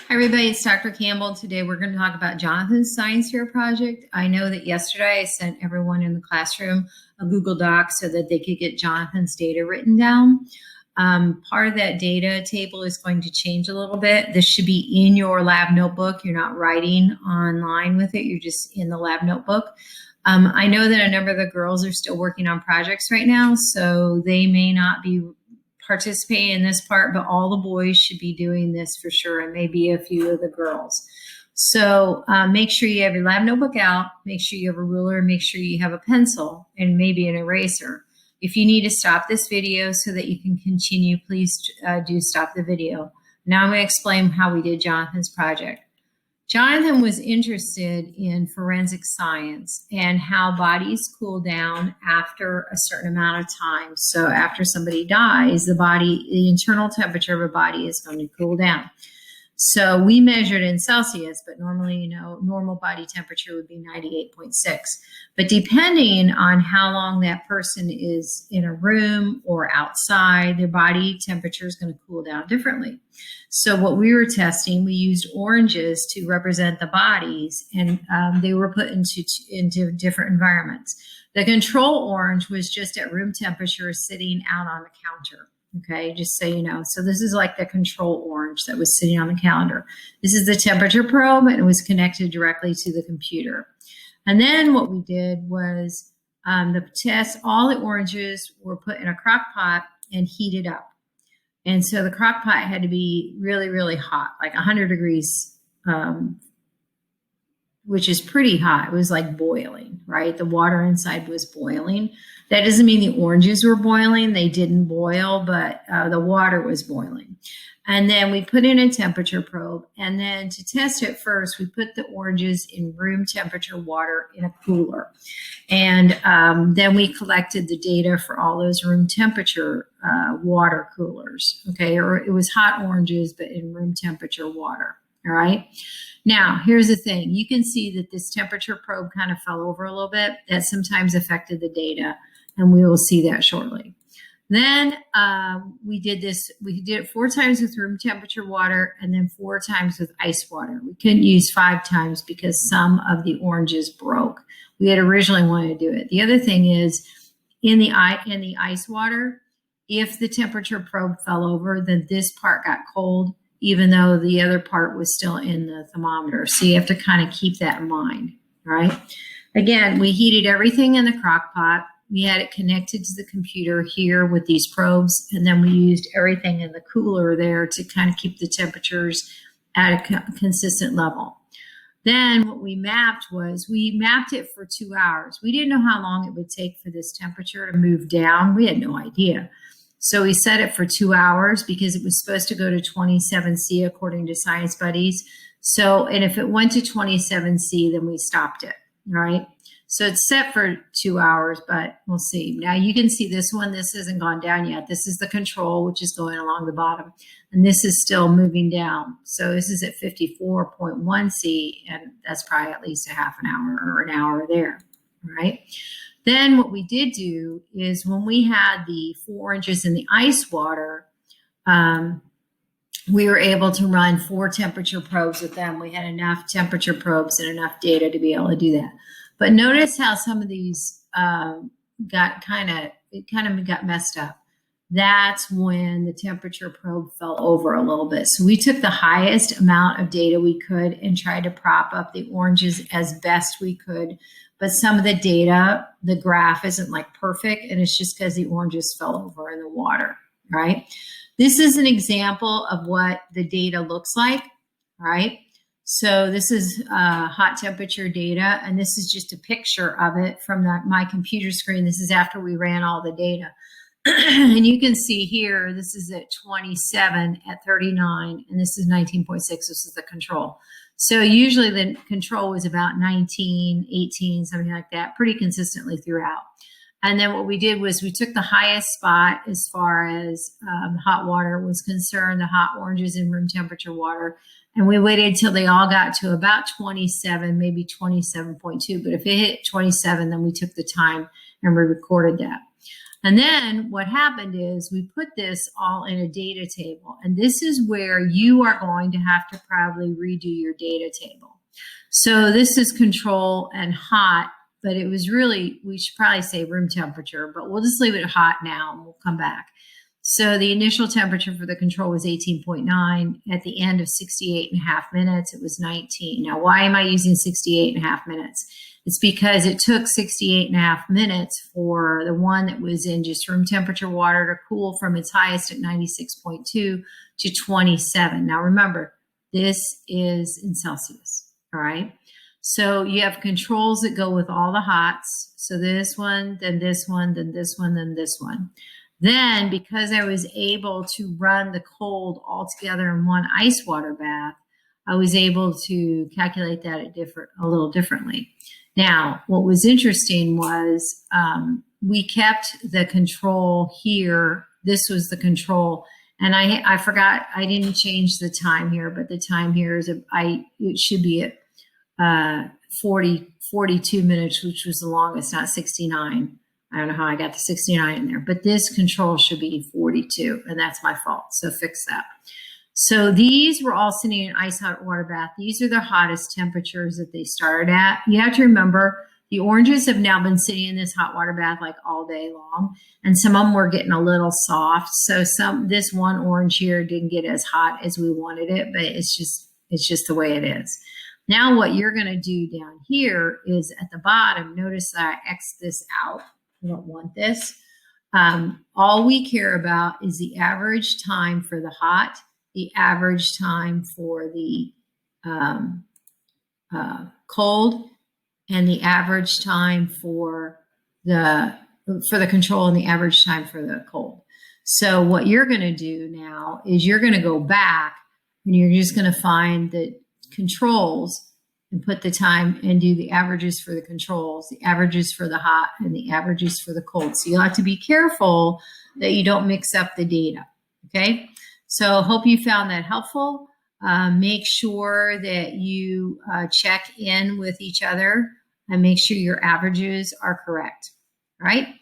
Hi everybody, it's Dr. Campbell. Today we're going to talk about Jonathan's science fair project. I know that yesterday I sent everyone in the classroom a Google Doc so that they could get Jonathan's data written down. Part of that data table is going to change a little bit. This should be in your lab notebook. You're not writing online with it. You're just in the lab notebook. I know that a number of the girls are still working on projects right now, so they may not be participating in this part, but all the boys should be doing this for sure, and maybe a few of the girls. So make sure you have your lab notebook out, make sure you have a ruler, make sure you have a pencil and maybe an eraser. If you need to stop this video so that you can continue, please do stop the video. Now I'm going to explain how we did Jonathan's project. Jonathan was interested in forensic science and how bodies cool down after a certain amount of time. So after somebody dies, the internal temperature of a body is going to cool down. So we measured in Celsius, but normally, normal body temperature would be 98.6. But depending on how long that person is in a room or outside, their body temperature is going to cool down differently. So what we were testing, we used oranges to represent the bodies, and they were put into different environments. The control orange was just at room temperature sitting out on the counter. Okay, just so you know. So this is like the control orange that was sitting on the calendar. This is the temperature probe, and it was connected directly to the computer. And then what we did was the test, all the oranges were put in a crock pot and heated up. And so the crock pot had to be really, really hot, like 100 degrees, which is pretty hot. It was like boiling, right? The water inside was boiling. That doesn't mean the oranges were boiling. They didn't boil, but the water was boiling. And then we put in a temperature probe. And then to test it first, we put the oranges in room temperature water in a cooler. And then we collected the data for all those room temperature water coolers. Okay, or it was hot oranges, but in room temperature water. All right. Now, here's the thing. You can see that this temperature probe kind of fell over a little bit. That sometimes affected the data, and we will see that shortly. Then we did it 4 times with room temperature water and then 4 times with ice water. We couldn't use 5 times because some of the oranges broke. We had originally wanted to do it. The other thing is in the ice water, if the temperature probe fell over, then this part got cold, even though the other part was still in the thermometer. So you have to kind of keep that in mind, right? Again, we heated everything in the crock pot. We had it connected to the computer here with these probes, and then we used everything in the cooler there to kind of keep the temperatures at a consistent level. Then what we mapped it for 2 hours. We didn't know how long it would take for this temperature to move down. We had no idea. So we set it for 2 hours because it was supposed to go to 27C according to Science Buddies. So, and if it went to 27C, then we stopped it, right? So it's set for 2 hours, but we'll see. Now you can see this one, this hasn't gone down yet. This is the control, which is going along the bottom, and this is still moving down. So this is at 54.1C, and that's probably at least a half an hour or an hour there, all right? Then what we did do is when we had the 4 oranges in the ice water, we were able to run 4 temperature probes with them. We had enough temperature probes and enough data to be able to do that. But notice how some of these got messed up. That's when the temperature probe fell over a little bit. So we took the highest amount of data we could and tried to prop up the oranges as best we could. But some of the data, the graph isn't like perfect, and it's just because the oranges fell over in the water, right? This is an example of what the data looks like, right? So this is hot temperature data, and this is just a picture of it from my computer screen. This is after we ran all the data. And you can see here, this is at 27 at 39, and this is 19.6. This is the control. So usually the control was about 19, 18, something like that, pretty consistently throughout. And then what we did was we took the highest spot as far as hot water was concerned, the hot oranges in room temperature water, and we waited till they all got to about 27, maybe 27.2. But if it hit 27, then we took the time and we recorded that. And then what happened is we put this all in a data table. And this is where you are going to have to probably redo your data table. So this is control and hot, but it was really, we should probably say room temperature, but we'll just leave it hot now and we'll come back. So the initial temperature for the control was 18.9. At the end of 68.5 minutes, it was 19. Now, why am I using 68.5 minutes? It's because it took 68.5 minutes for the one that was in just room temperature water to cool from its highest at 96.2 to 27. Now, remember, this is in Celsius, all right? So you have controls that go with all the hots. So this one, then this one, then this one, then this one. Then, because I was able to run the cold all together in one ice water bath, I was able to calculate that a little differently. Now, what was interesting was we kept the control here. This was the control. And I forgot, I didn't change the time here, but the time here is, it should be at 42 minutes, which was the longest, not 69. I don't know how I got the 69 in there, but this control should be 42, and that's my fault. So fix that. So these were all sitting in ice hot water bath. These are the hottest temperatures that they started at. You have to remember the oranges have now been sitting in this hot water bath like all day long, and some of them were getting a little soft. So this one orange here didn't get as hot as we wanted it, but it's just the way it is. Now what you're going to do down here is at the bottom, notice that I X this out. I don't want this. All we care about is the average time for the hot, the average time for the cold, and the average time for the control and the average time for the cold. So what you're going to do now is you're going to go back and you're just going to find the controls and put the time and do the averages for the controls, the averages for the hot, and the averages for the cold. So you'll have to be careful that you don't mix up the data, okay? So hope you found that helpful. Make sure that you check in with each other and make sure your averages are correct, all right?